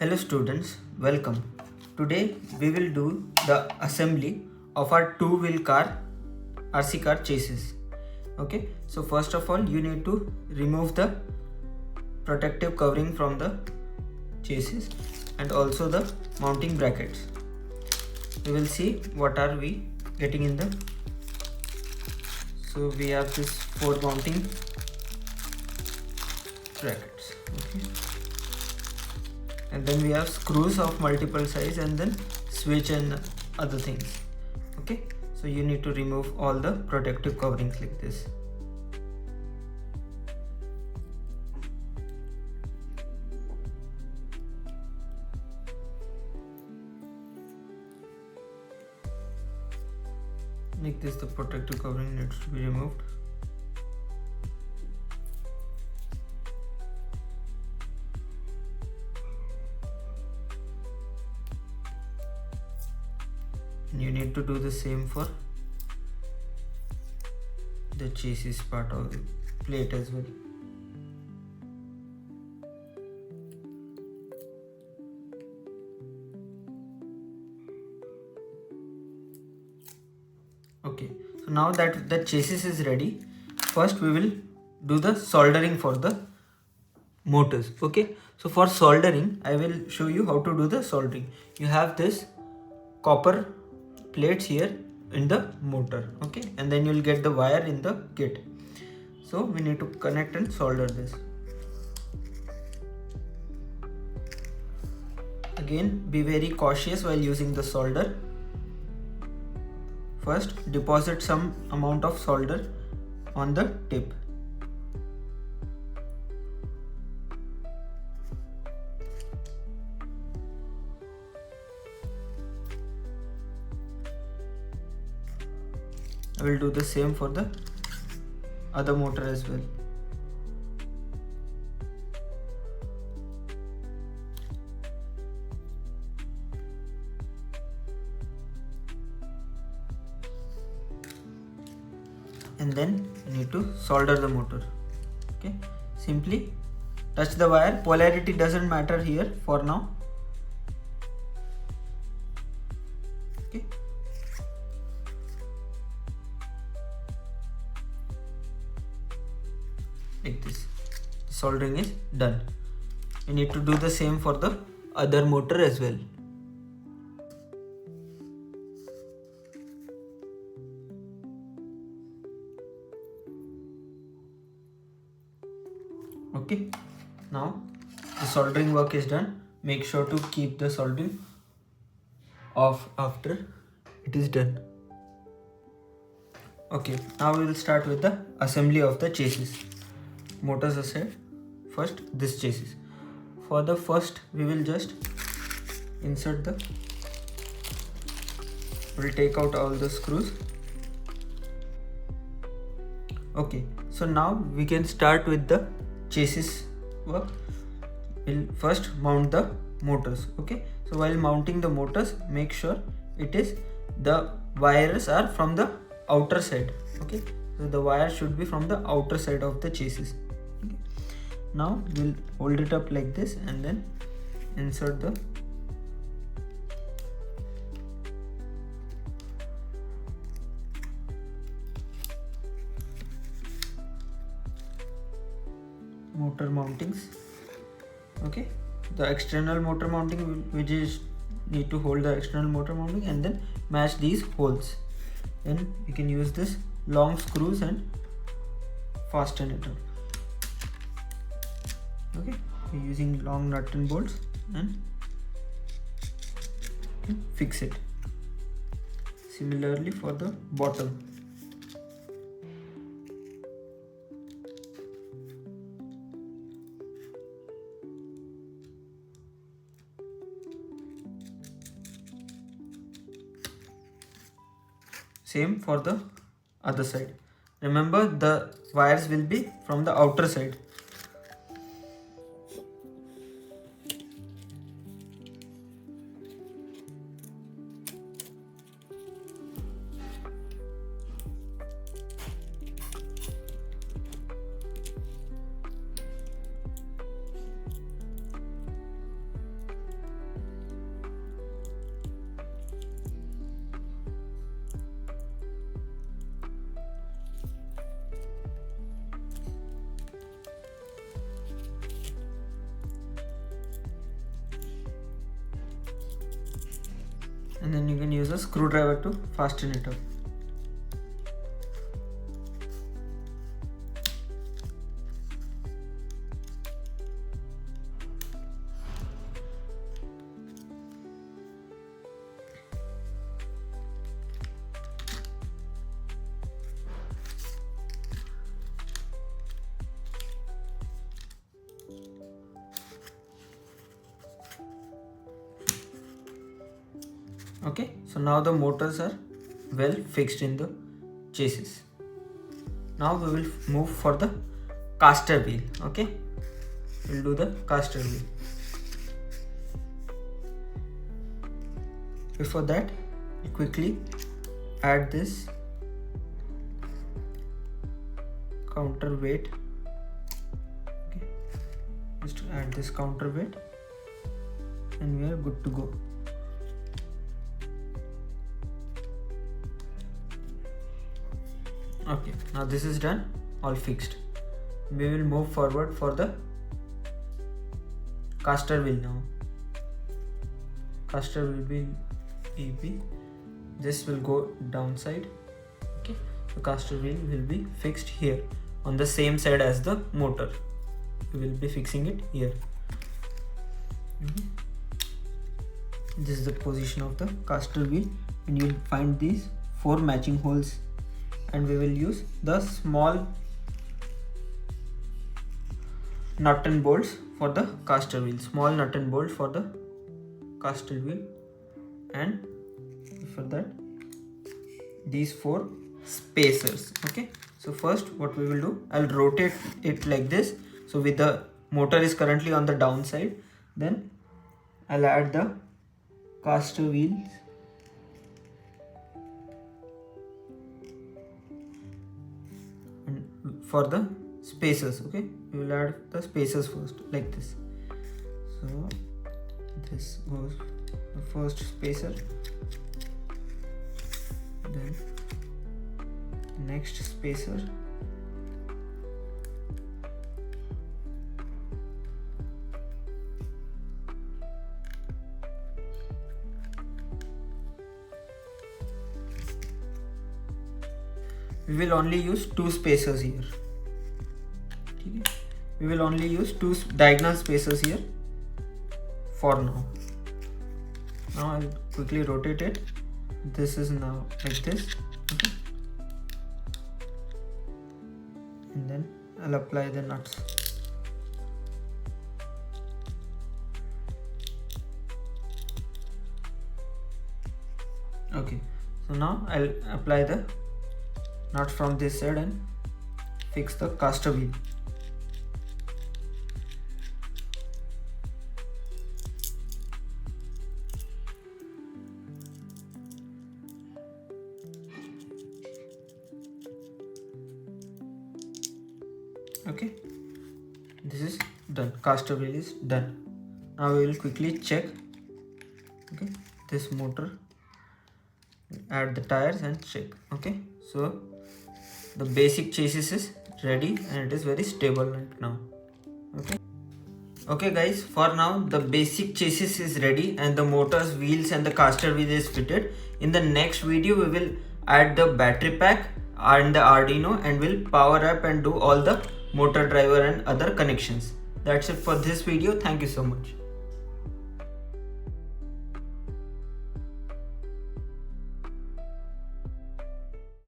Hello students, welcome. Today we will do the assembly of our two-wheel car RC car chassis. Okay, so first of all you need to remove the protective covering from the chassis and also the mounting brackets. We will see what are we getting in the. So we have this 4 mounting brackets. Okay. And then we have screws of multiple size and then switch and other things. Okay, so you need to remove all the protective coverings like this. Like this, the protective covering needs to be removed. You need to do the same for the chassis part of the plate as well. Okay, so now that the chassis is ready, first we will do the soldering for the motors. Okay, so for soldering I will show you how to do the soldering. You have this copper plates here in the motor, okay, and then you'll get the wire in the kit. So we need to connect and solder this. Again, be very cautious while using the solder. First, deposit some amount of solder on the tip. I will do the same for the other motor as well. And then you need to solder the motor. Okay, simply touch the wire. Polarity doesn't matter here for now. Okay. Like this, soldering is done. You need to do the same for the other motor as well. Okay, now the soldering work is done. Make sure to keep the soldering off after it is done. Okay, now we will start with the assembly of the chassis. Motors aside, first this chassis. For the first we will just insert the, we'll take out all the screws. Okay, so now we can start with the chassis work. We'll first mount the motors. Okay, so while mounting the motors, make sure it is the wires are from the outer side. Okay, so the wire should be from the outer side of the chassis. Okay. Now we'll hold it up like this and then insert the motor mountings. Okay, the external motor mounting, we just need to hold the external motor mounting and then match these holes. Then you can use this long screws and fasten it up. Okay, we're using long nut and bolts and fix it. Similarly for the bottom. Same for the other side. Remember, the wires will be from the outer side. and then you can use a screwdriver to fasten it up. Okay, so now the motors are well fixed in the chassis. Now we will move for the caster wheel. Okay, we'll do the caster wheel. Before that, we'll quickly add this counterweight. Okay, just add this counterweight and we are good to go. Okay, now this is done, all fixed. We will move forward for the caster wheel now. Caster will be EB. This will go downside. Okay, the caster wheel will be fixed here on the same side as the motor. We will be fixing it here. This is the position of the caster wheel, and you will find these 4 matching holes. And we will use the small nut and bolts for the caster wheel. Small nut and bolt for the caster wheel, and for that these 4 spacers. Okay, so first what we will do, I'll rotate it like this. So with the motor is currently on the downside, then I'll add the caster wheels. For the spacers, okay, we will add the spacers first, like this. So this goes the first spacer, then next spacer, we will only use 2 spacers here. We will only use 2 diagonal spacers here for now. Now I'll quickly rotate it. This is now like this. Okay. And then I'll apply the nuts. Okay, so now I'll apply the nut from this side and fix the caster wheel. Okay, this is done. Caster wheel is done. Now we will quickly check. Okay, this motor, add the tires and check. Okay, so the basic chassis is ready and it is very stable right now. Okay guys, for now the basic chassis is ready and the motors, wheels and the caster wheel is fitted. In the next video we will add the battery pack and the Arduino and will power up and do all the motor driver and other connections. That's it for this video. Thank you so much.